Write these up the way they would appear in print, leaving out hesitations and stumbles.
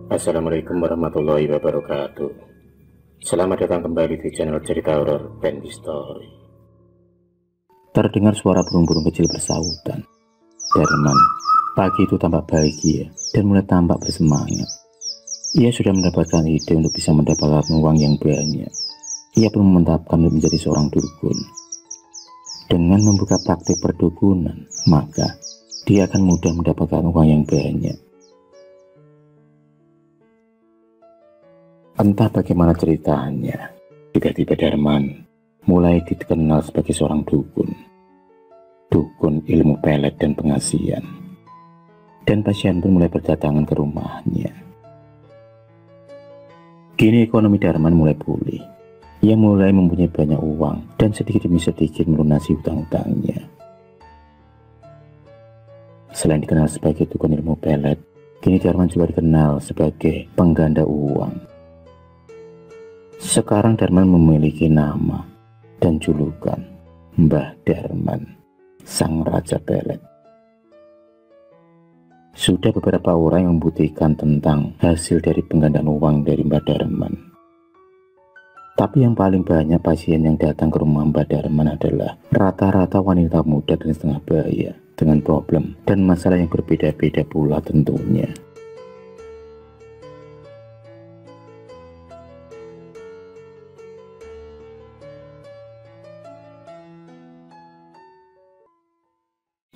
Assalamualaikum warahmatullahi wabarakatuh. Selamat datang kembali di channel cerita horor Bendy Story. Terdengar suara burung-burung kecil bersautan. Darman pagi itu tampak bahagia dan mulai tampak bersemangat. Ia sudah mendapatkan ide untuk bisa mendapatkan uang yang banyak. Ia pun memantapkan untuk menjadi seorang dukun. Dengan membuka praktik perdukunan, maka dia akan mudah mendapatkan uang yang banyak. Entah bagaimana ceritanya, tiba-tiba Darman mulai dikenal sebagai seorang dukun. Dukun ilmu pelet dan pengasihan. Dan pasien pun mulai berdatangan ke rumahnya. Kini ekonomi Darman mulai pulih. Ia mulai mempunyai banyak uang dan sedikit demi sedikit melunasi hutang-hutangnya. Selain dikenal sebagai dukun ilmu pelet, kini Darman juga dikenal sebagai pengganda uang. Sekarang Darman memiliki nama dan julukan Mbah Darman, Sang Raja Pelet. Sudah beberapa orang yang membuktikan tentang hasil dari penggandaan uang dari Mbah Darman. Tapi yang paling banyak pasien yang datang ke rumah Mbah Darman adalah rata-rata wanita muda dan setengah baya dengan problem dan masalah yang berbeda-beda pula tentunya.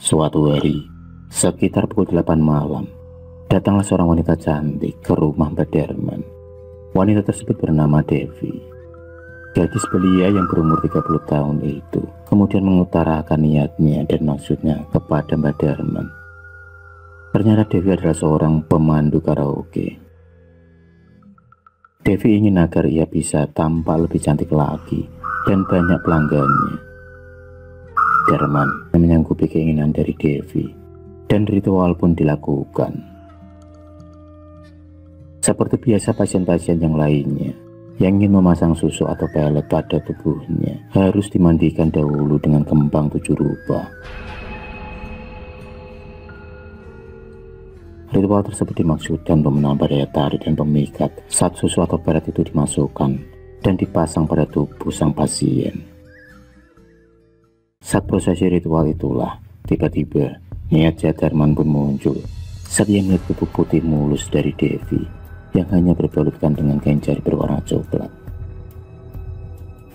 Suatu hari, sekitar pukul 8 malam, datanglah seorang wanita cantik ke rumah Mbah Darman. Wanita tersebut bernama Devi. Gadis belia yang berumur 30 tahun itu kemudian mengutarakan niatnya dan maksudnya kepada Mbah Darman. Ternyata Devi adalah seorang pemandu karaoke. Devi ingin agar ia bisa tampak lebih cantik lagi dan banyak pelanggannya. Darman menyanggupi keinginan dari Devi dan ritual pun dilakukan. Seperti biasa pasien-pasien yang lainnya yang ingin memasang susu atau pelet pada tubuhnya harus dimandikan dahulu dengan kembang 7 rupa. Ritual tersebut dimaksudkan untuk menambah daya tarik dan pemikat saat susu atau pelet itu dimasukkan dan dipasang pada tubuh sang pasien. Saat prosesi ritual itulah, tiba-tiba niat jahat Darman pun muncul saat ia melihat tubuh putih mulus dari Devi yang hanya berbalutkan dengan kain jari berwarna coklat.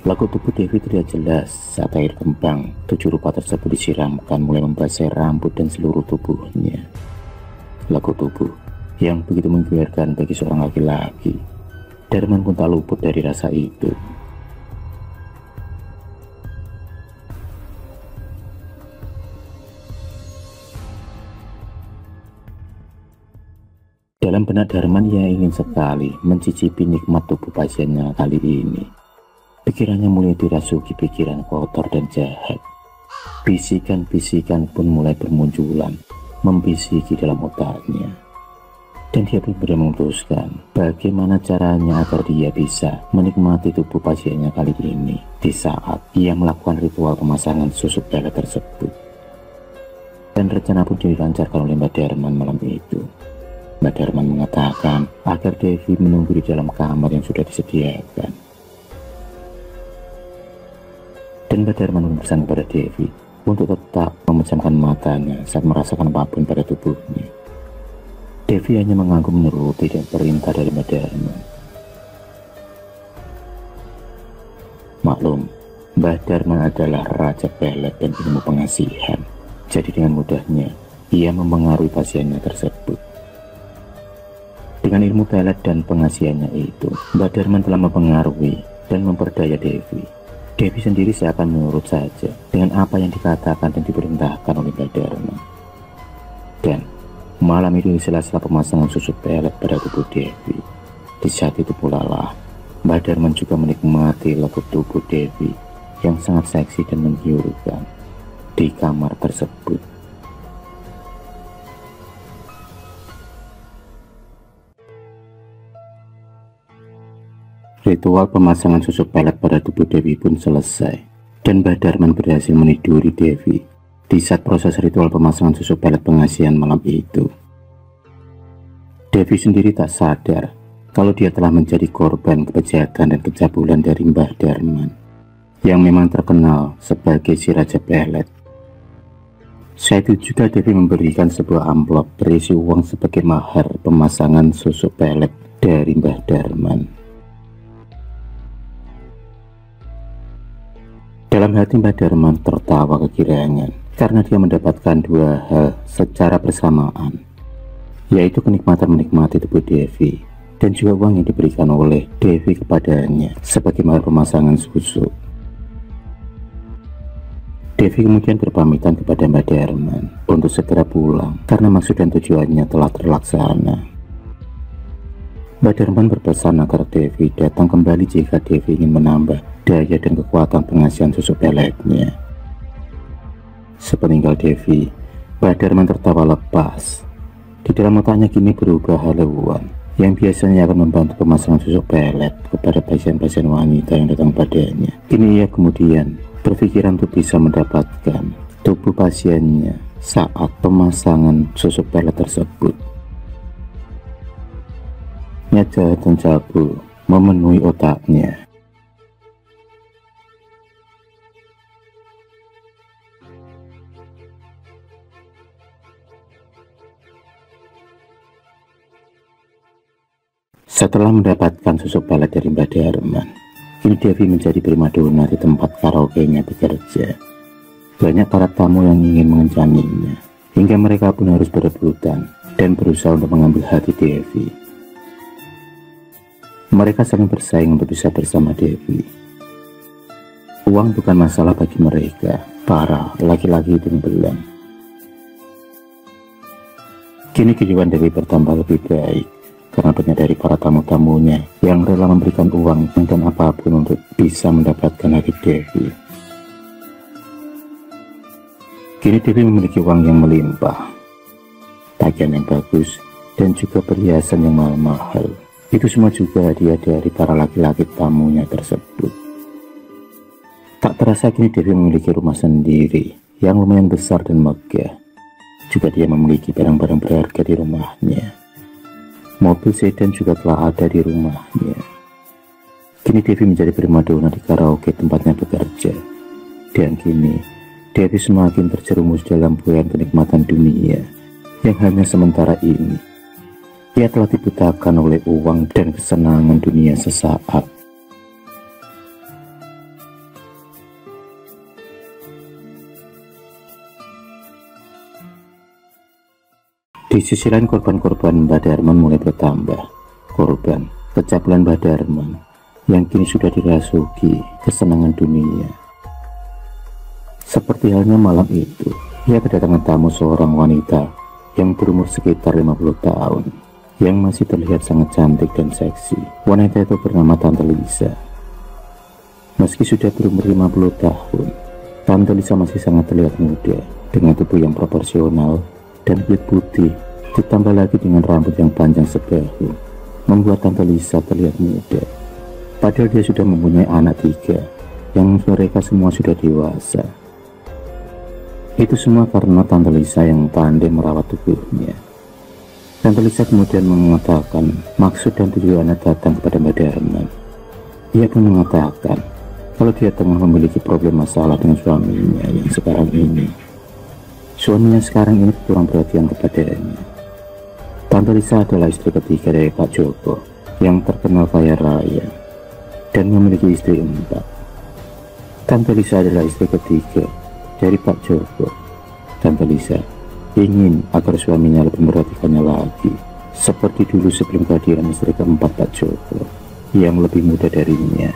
Lagu tubuh Devi terlihat jelas saat air kembang 7 rupa tersebut disiramkan mulai membasahi rambut dan seluruh tubuhnya. Lagu tubuh yang begitu menggiurkan bagi seorang laki-laki. Darman pun tak luput dari rasa itu. Dalam benak Darman, ia ingin sekali mencicipi nikmat tubuh pasiennya kali ini. Pikirannya mulai dirasuki pikiran kotor dan jahat. Bisikan-bisikan pun mulai bermunculan, membisiki dalam otaknya. Dan dia pun benar memutuskan bagaimana caranya agar dia bisa menikmati tubuh pasiennya kali ini di saat ia melakukan ritual pemasangan susu pelet tersebut. Dan rencana pun dilancarkan oleh Mbah Darman malam itu. Mbah Darman mengatakan agar Devi menunggu di dalam kamar yang sudah disediakan. Dan Mbah Darman memesan kepada Devi untuk tetap memejamkan matanya saat merasakan apapun pada tubuhnya. Devi hanya mengangguk menuruti dan perintah dari Mbah Darman. Maklum, Mbah Darman adalah raja pelet dan ilmu pengasihan. Jadi dengan mudahnya ia mempengaruhi pasiennya tersebut. Dengan ilmu pelet dan pengasihannya itu, Mbah Darman telah mempengaruhi dan memperdaya Devi. Devi sendiri seakan menurut saja dengan apa yang dikatakan dan diperintahkan oleh Mbah Darman. Dan malam itu di sela-sela pemasangan susu pelet pada tubuh Devi, di saat itu pula lah Mbah Darman juga menikmati lekuk tubuh Devi yang sangat seksi dan menggiurkan di kamar tersebut. Ritual pemasangan susu pelet pada tubuh Devi pun selesai, dan Mbah Darman berhasil meniduri Devi di saat proses ritual pemasangan susu pelet pengasihan malam itu. Devi sendiri tak sadar kalau dia telah menjadi korban kebejatan dan pencabulan dari Mbah Darman yang memang terkenal sebagai si Raja Pelet. Saat itu juga Devi memberikan sebuah amplop berisi uang sebagai mahar pemasangan susuk pelet dari Mbah Darman. Dalam hati Mbah Darman tertawa kegirangan karena dia mendapatkan dua hal secara bersamaan, yaitu kenikmatan menikmati tubuh Devi dan juga uang yang diberikan oleh Devi kepadanya sebagai mahar pemasangan susuk. Devi kemudian berpamitan kepada Mbah Darman untuk segera pulang karena maksud dan tujuannya telah terlaksana. Mbah Darman berpesan agar Devi datang kembali jika Devi ingin menambah daya dan kekuatan pengasihan susuk peletnya. Sepeninggal Devi, Mbah Darman tertawa lepas. Di dalam otaknya kini berubah haluan yang biasanya akan membantu pemasangan susuk pelet kepada pasien-pasien wanita yang datang padanya. Kini ia kemudian berpikiran untuk bisa mendapatkan tubuh pasiennya saat pemasangan susuk pelet tersebut. Niat jahat dan cabul memenuhi otaknya. Setelah mendapatkan susuk pelet dari Mbah Darman, kini Devi menjadi primadona di tempat karaoke-nya bekerja. Banyak para tamu yang ingin mengencaninya, hingga mereka pun harus berebutan dan berusaha untuk mengambil hati Devi. Mereka saling bersaing untuk bisa bersama Devi. Uang bukan masalah bagi mereka, para laki-laki itu belang. Kini kehidupan Devi bertambah lebih baik karena banyak dari para tamu-tamunya yang rela memberikan uang dan apapun untuk bisa mendapatkan hati Devi. Kini Devi memiliki uang yang melimpah, pakaian yang bagus, dan juga perhiasan yang mahal-mahal. Itu semua juga hadiah dari para laki-laki tamunya tersebut. Tak terasa kini Devi memiliki rumah sendiri yang lumayan besar dan megah. Juga dia memiliki barang-barang berharga di rumahnya. Mobil sedan juga telah ada di rumahnya. Kini Devi menjadi primadona di karaoke tempatnya bekerja. Dan kini Devi semakin terjerumus dalam buayan kenikmatan dunia yang hanya sementara ini. Ia telah dibutakan oleh uang dan kesenangan dunia sesaat. Di sisi lain, korban-korban Mbah Darman mulai bertambah. Korban kecabulan Mbah Darman yang kini sudah dirasuki kesenangan dunia. Seperti halnya malam itu, ia kedatangan tamu seorang wanita yang berumur sekitar 50 tahun, yang masih terlihat sangat cantik dan seksi. Wanita itu bernama Tante Lisa. Meski sudah berumur 50 tahun, Tante Lisa masih sangat terlihat muda, dengan tubuh yang proporsional dan kulit putih, ditambah lagi dengan rambut yang panjang sebahu, membuat Tante Lisa terlihat muda. Padahal dia sudah mempunyai anak 3, yang mereka semua sudah dewasa. Itu semua karena Tante Lisa yang pandai merawat tubuhnya. Tante Lisa kemudian mengatakan maksud dan tujuannya datang kepada Mbah Darman. Ia pun mengatakan kalau dia tengah memiliki problem masalah dengan suaminya yang sekarang ini. Suaminya sekarang ini kurang perhatian kepadanya. Tante Lisa adalah istri ketiga dari Pak Joko yang terkenal kaya raya dan memiliki istri 4. Tante Lisa adalah istri ketiga dari Pak Joko. Tante Lisa ingin agar suaminya lebih memperhatikannya lagi, seperti dulu sebelum kehadiran istri keempat Pak Joko yang lebih muda darinya.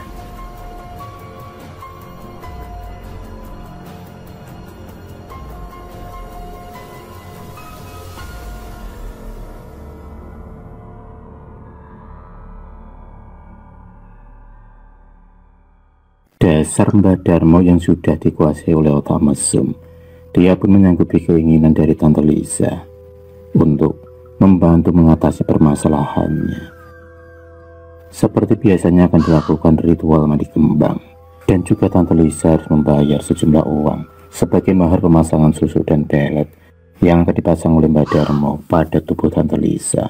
Dasar Mbah Darmo yang sudah dikuasai oleh otak mesum, dia pun menyanggupi keinginan dari Tante Lisa untuk membantu mengatasi permasalahannya. Seperti biasanya akan dilakukan ritual mandi kembang, dan juga Tante Lisa harus membayar sejumlah uang sebagai mahar pemasangan susu dan pelet yang akan dipasang oleh Mbah Darmo pada tubuh Tante Lisa.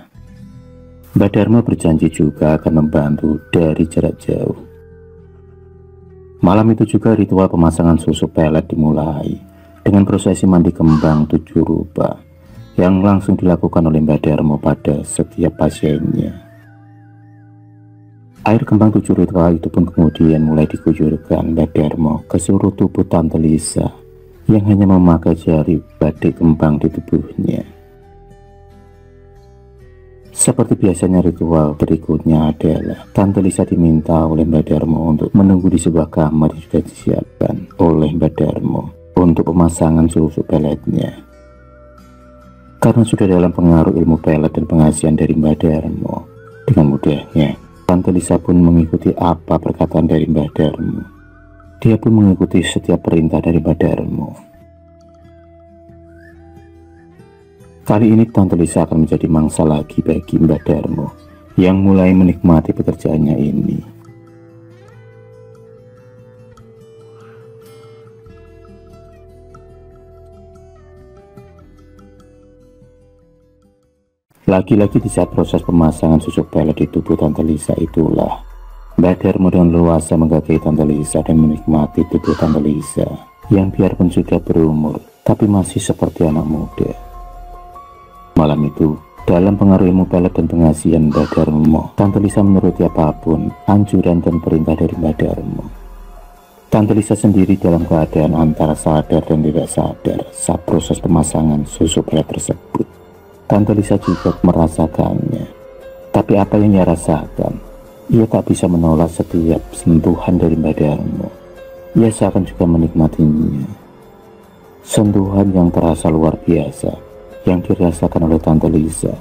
Mbak Dharma berjanji juga akan membantu dari jarak jauh. Malam itu juga ritual pemasangan susu pelet dimulai dengan prosesi mandi kembang 7 rupa yang langsung dilakukan oleh Mbak Dharma pada setiap pasiennya. Air kembang 7 ritual itu pun kemudian mulai dikujurkan Mbak Dharma ke seluruh tubuh Tante Lisa yang hanya memakai jari badik kembang di tubuhnya. Seperti biasanya, ritual berikutnya adalah Tante Lisa diminta oleh Mbak Dharma untuk menunggu di sebuah kamar yang sudah disiapkan oleh Mbak Dharma untuk pemasangan susu peletnya. Karena sudah dalam pengaruh ilmu pelet dan pengasihan dari Mbak Dharma, dengan mudahnya Tante Lisa pun mengikuti apa perkataan dari Mbak Dharma. Dia pun mengikuti setiap perintah dari Mbak Dharma. Kali ini Tante Lisa akan menjadi mangsa lagi bagi Mbak Dharma yang mulai menikmati pekerjaannya ini. Lagi-lagi di saat proses pemasangan susu pelet di tubuh Tante Lisa itulah Mbak Dharma dengan leluasa menggagai Tante Lisa dan menikmati tubuh Tante Lisa yang biarpun sudah berumur tapi masih seperti anak muda. Malam itu, dalam pengaruh ilmu pelet dan pengasihan Mbak Dharma, Tante Lisa menuruti apapun anjuran dan perintah dari Mbak Dharma. Tante Lisa sendiri dalam keadaan antara sadar dan tidak sadar saat proses pemasangan susu pelet tersebut. Tante Lisa juga merasakannya. Tapi apa yang ia rasakan, ia tak bisa menolak setiap sentuhan dari Mbak Dharma. Ia seakan juga menikmatinya. Sentuhan yang terasa luar biasa yang dirasakan oleh Tante Lisa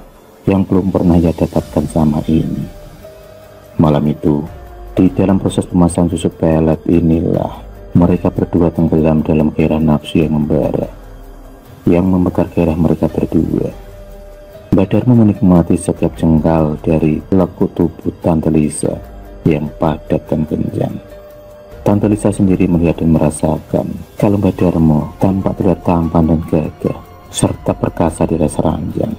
yang belum pernah ia dapatkan sama ini. Malam itu, di dalam proses pemasangan susu pelet inilah mereka berdua tenggelam dalam gairah nafsu yang membara, yang membakar gairah mereka berdua. Mbak Dharma menikmati setiap jengkal dari lekuk tubuh Tante Lisa yang padat dan kencang. Tante Lisa sendiri melihat dan merasakan kalau Mbak Dharma tampak terlihat tampan dan gagah serta perkasa di rasa ranjang.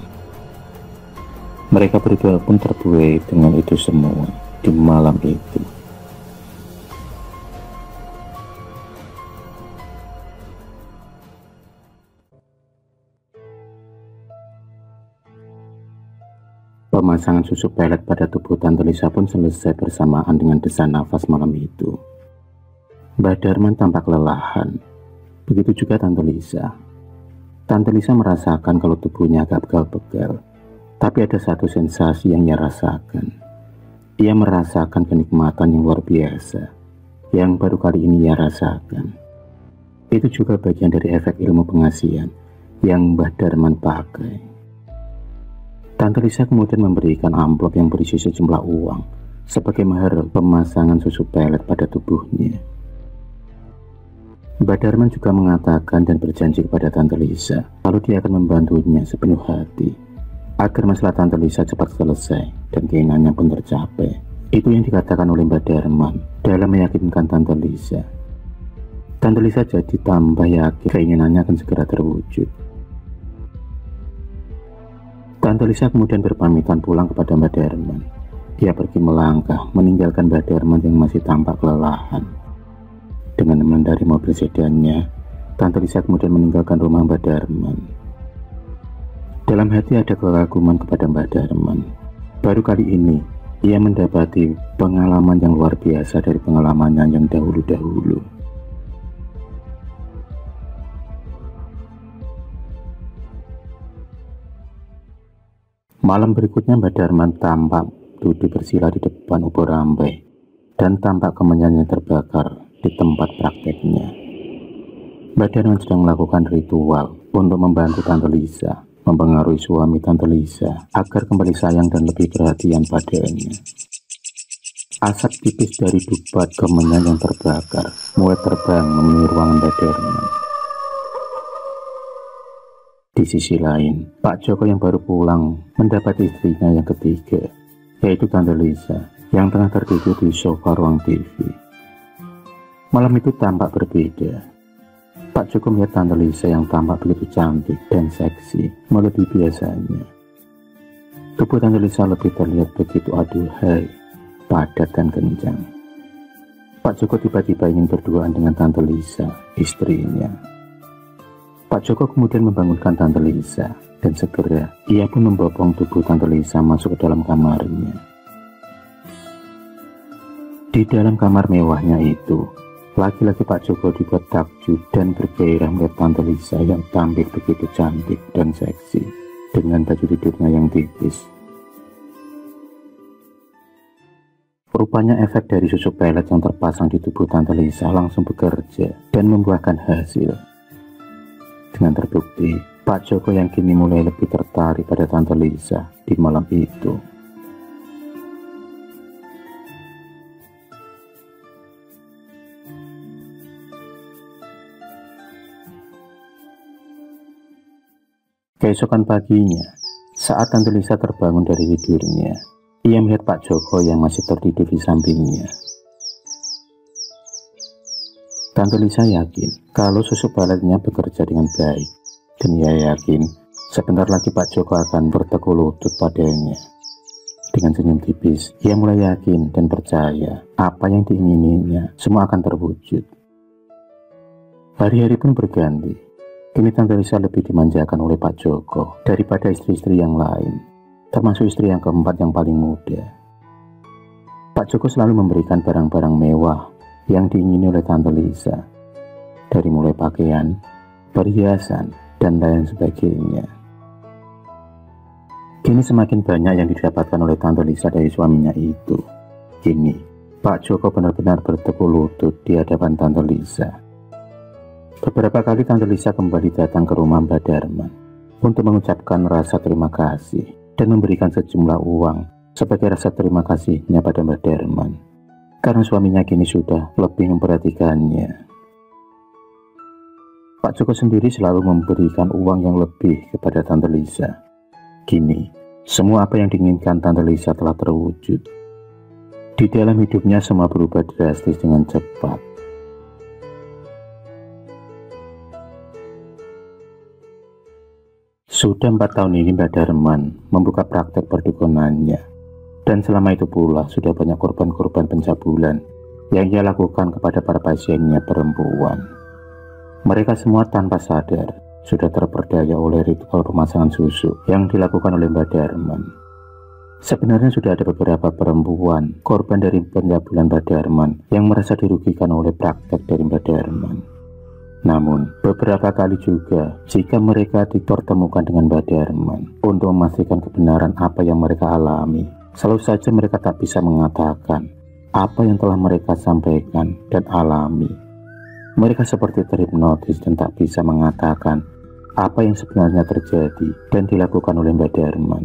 Mereka berdua pun terbuai dengan itu semua di malam itu. Pemasangan susu pelet pada tubuh Tante Lisa pun selesai bersamaan dengan desak nafas malam itu. Mbak Dharma tampak kelelahan. Begitu juga Tante Lisa. Tante Lisa merasakan kalau tubuhnya agak pegal-pegal. Tapi ada satu sensasi yang ia rasakan. Ia merasakan kenikmatan yang luar biasa yang baru kali ini ia rasakan. Itu juga bagian dari efek ilmu pengasihan yang Mbak Dharma pakai. Tante Lisa kemudian memberikan amplop yang berisi sejumlah uang sebagai mahar pemasangan susu pelet pada tubuhnya. Mbak Dharma juga mengatakan dan berjanji kepada Tante Lisa kalau dia akan membantunya sepenuh hati agar masalah Tante Lisa cepat selesai dan keinginannya pun tercapai. Itu yang dikatakan oleh Mbak Dharma dalam meyakinkan Tante Lisa. Tante Lisa jadi tambah yakin keinginannya akan segera terwujud. Tante Lisa kemudian berpamitan pulang kepada Mbak Dharma. Dia pergi melangkah meninggalkan Mbak Dharma yang masih tampak kelelahan. Dengan mengendari mobil sedannya, Tante Lisa kemudian meninggalkan rumah Mbak Dharma. Dalam hati ada kekaguman kepada Mbak Dharma. Baru kali ini ia mendapati pengalaman yang luar biasa dari pengalamannya yang dahulu-dahulu. Malam berikutnya Mbak Dharma tampak duduk bersila di depan ubur rambai dan tampak kemenyannya terbakar di tempat prakteknya. Mbak Dharma sedang melakukan ritual untuk membantu Tante Lisa, mempengaruhi suami Tante Lisa agar kembali sayang dan lebih perhatian padanya. Asap tipis dari dupat kemenyan yang terbakar mulai terbang memenuhi ruangan Mbak Dharma. Di sisi lain, Pak Joko yang baru pulang mendapat istrinya yang ketiga, yaitu Tante Lisa, yang tengah tertidur di sofa ruang TV. Malam itu tampak berbeda. Pak Joko melihat Tante Lisa yang tampak begitu cantik dan seksi melebihi biasanya. Tubuh Tante Lisa lebih terlihat begitu aduhai, padat dan kencang. Pak Joko tiba-tiba ingin berduaan dengan Tante Lisa, istrinya. Pak Joko kemudian membangunkan Tante Lisa, dan segera ia pun membopong tubuh Tante Lisa masuk ke dalam kamarnya. Di dalam kamar mewahnya itu, laki-laki Pak Joko dibuat takjub dan bergairah melihat Tante Lisa yang tampil begitu cantik dan seksi dengan baju tidurnya yang tipis. Rupanya efek dari susu pelet yang terpasang di tubuh Tante Lisa langsung bekerja dan membuahkan hasil. Dengan terbukti, Pak Joko yang kini mulai lebih tertarik pada Tante Lisa di malam itu. Keesokan paginya, saat Tante Lisa terbangun dari tidurnya, ia melihat Pak Joko yang masih tertidur di sampingnya. Tante Lisa yakin kalau susu peletnya bekerja dengan baik, dan ia yakin sebentar lagi Pak Joko akan bertekuk lutut padanya. Dengan senyum tipis, ia mulai yakin dan percaya apa yang diingininya semua akan terwujud. Hari-hari pun berganti. Kini Tante Lisa lebih dimanjakan oleh Pak Joko daripada istri-istri yang lain, termasuk istri yang keempat yang paling muda. Pak Joko selalu memberikan barang-barang mewah yang diingini oleh Tante Lisa, dari mulai pakaian, perhiasan, dan lain sebagainya. Kini semakin banyak yang didapatkan oleh Tante Lisa dari suaminya itu. Kini, Pak Joko benar-benar bertekuk lutut di hadapan Tante Lisa. Beberapa kali Tante Lisa kembali datang ke rumah Mbak Darman untuk mengucapkan rasa terima kasih dan memberikan sejumlah uang sebagai rasa terima kasihnya pada Mbak Darman, karena suaminya kini sudah lebih memperhatikannya. Pak Joko sendiri selalu memberikan uang yang lebih kepada Tante Lisa. Kini, semua apa yang diinginkan Tante Lisa telah terwujud. Di dalam hidupnya semua berubah drastis dengan cepat. Sudah 4 tahun ini Mbak Darman membuka praktek perdukunannya, dan selama itu pula sudah banyak korban-korban pencabulan yang ia lakukan kepada para pasiennya perempuan. Mereka semua tanpa sadar sudah terperdaya oleh ritual pemasangan susu yang dilakukan oleh Mbak Darman. Sebenarnya sudah ada beberapa perempuan korban dari pencabulan Mbak Darman yang merasa dirugikan oleh praktek dari Mbak Darman. Namun, beberapa kali juga jika mereka dipertemukan dengan Mbak Darman untuk memastikan kebenaran apa yang mereka alami, selalu saja mereka tak bisa mengatakan apa yang telah mereka sampaikan dan alami. Mereka seperti terhipnotis dan tak bisa mengatakan apa yang sebenarnya terjadi dan dilakukan oleh Mbak Darman.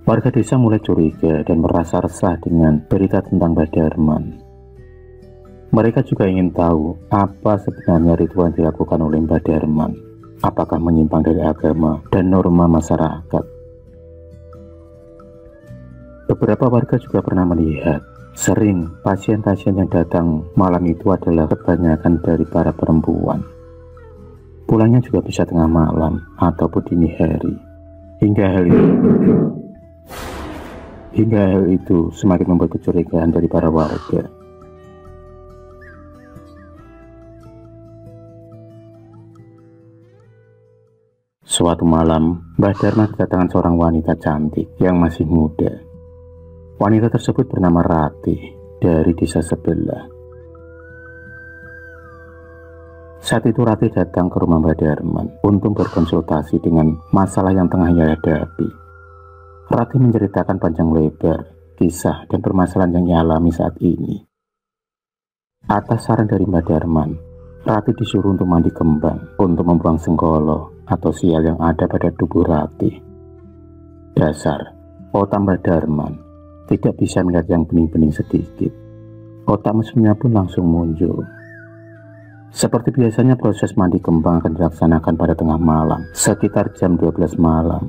Warga desa mulai curiga dan merasa resah dengan berita tentang Mbak Darman. Mereka juga ingin tahu apa sebenarnya ritual yang dilakukan oleh Mbak Darman, apakah menyimpang dari agama dan norma masyarakat. Beberapa warga juga pernah melihat sering pasien-pasien yang datang malam itu adalah kebanyakan dari para perempuan. Pulangnya juga bisa tengah malam ataupun dini hari. Hingga hal itu semakin membuat kecurigaan dari para warga. Suatu malam, Mbak Darman kedatangan seorang wanita cantik yang masih muda. Wanita tersebut bernama Ratih dari desa sebelah. Saat itu Ratih datang ke rumah Mbak Darman untuk berkonsultasi dengan masalah yang tengah ia hadapi. Ratih menceritakan panjang lebar kisah dan permasalahan yang ia alami saat ini. Atas saran dari Mbak Darman, Ratih disuruh untuk mandi kembang untuk membuang sengkolo atau sial yang ada pada tubuh Ratih. Dasar, otak Mbak Darman tidak bisa melihat yang bening-bening sedikit. Otak mesumnya pun langsung muncul. Seperti biasanya proses mandi kembang akan dilaksanakan pada tengah malam, sekitar jam 12 malam.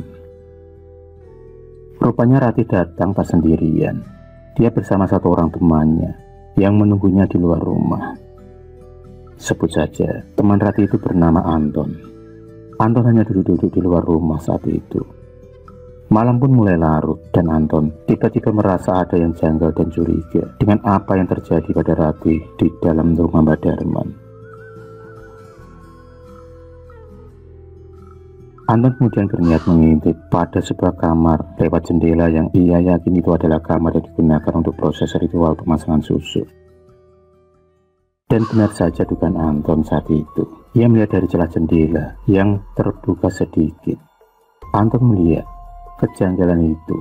Rupanya Ratih datang tak sendirian. Dia bersama satu orang temannya yang menunggunya di luar rumah. Sebut saja, teman Ratih itu bernama Anton. Anton hanya duduk-duduk di luar rumah saat itu. Malam pun mulai larut dan Anton tiba-tiba merasa ada yang janggal dan curiga dengan apa yang terjadi pada Ratih di dalam rumah Mbak Darman. Anton kemudian berniat mengintip pada sebuah kamar lewat jendela yang ia yakin itu adalah kamar yang digunakan untuk proses ritual pemasangan susu. Dan benar saja dugaan Anton saat itu. Ia melihat dari celah jendela yang terbuka sedikit. Anton melihat kejanggalan itu.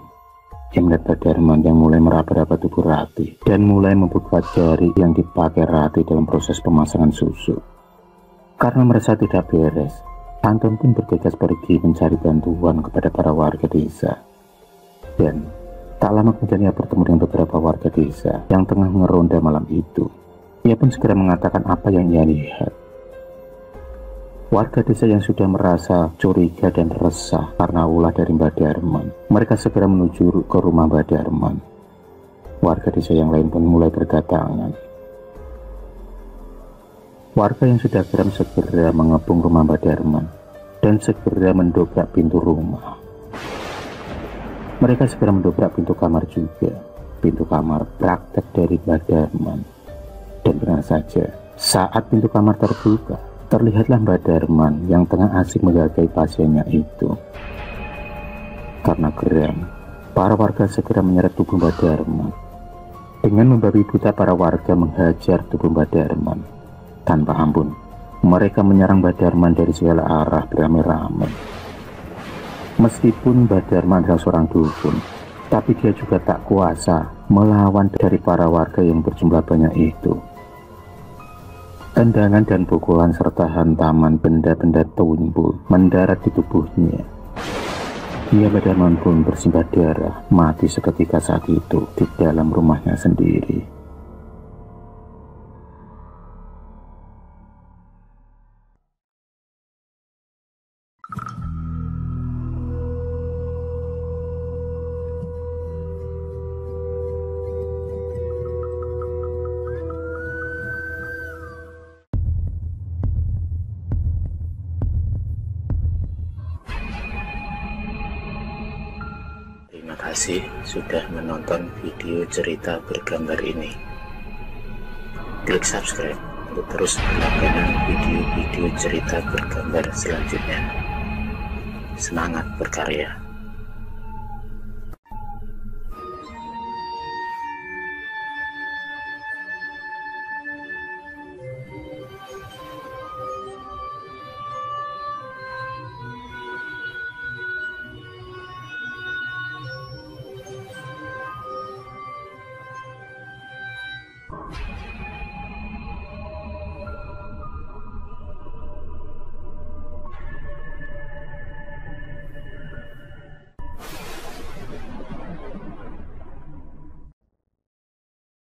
Ia melihat Mbak Darman yang mulai meraba-raba tubuh Ratih dan mulai membuka jari yang dipakai Ratih dalam proses pemasangan susu. Karena merasa tidak beres, Anton pun bergegas pergi mencari bantuan kepada para warga desa. Dan tak lama kemudian ia bertemu dengan beberapa warga desa yang tengah mengeronda malam itu. Ia pun segera mengatakan apa yang ia lihat. Warga desa yang sudah merasa curiga dan resah karena ulah dari Mbak Darman, mereka segera menuju ke rumah Mbak Darman. Warga desa yang lain pun mulai berdatangan. Warga yang sudah geram segera mengepung rumah Mbak Darman dan segera mendobrak pintu rumah. Mereka segera mendobrak pintu kamar juga, pintu kamar praktek dari Mbak Darman. Dan benar saja, saat pintu kamar terbuka, terlihatlah Mbak Darman yang tengah asik menjagai pasiennya itu. Karena geram, para warga segera menyeret tubuh Mbak Darman. Dengan membabi buta, para warga menghajar tubuh Mbak Darman. Tanpa ampun, mereka menyerang Mbak Darman dari segala arah beramai-ramai. Meskipun Mbak Darman adalah seorang dukun, tapi dia juga tak kuasa melawan dari para warga yang berjumlah banyak itu. Tendangan dan pukulan serta hantaman benda-benda tumpul mendarat di tubuhnya. Mbak Darman pun bersimbah darah, mati seketika saat itu di dalam rumahnya sendiri. Terima kasih sudah menonton video cerita bergambar ini. Klik subscribe untuk terus berlangganan video-video cerita bergambar selanjutnya. Semangat berkarya.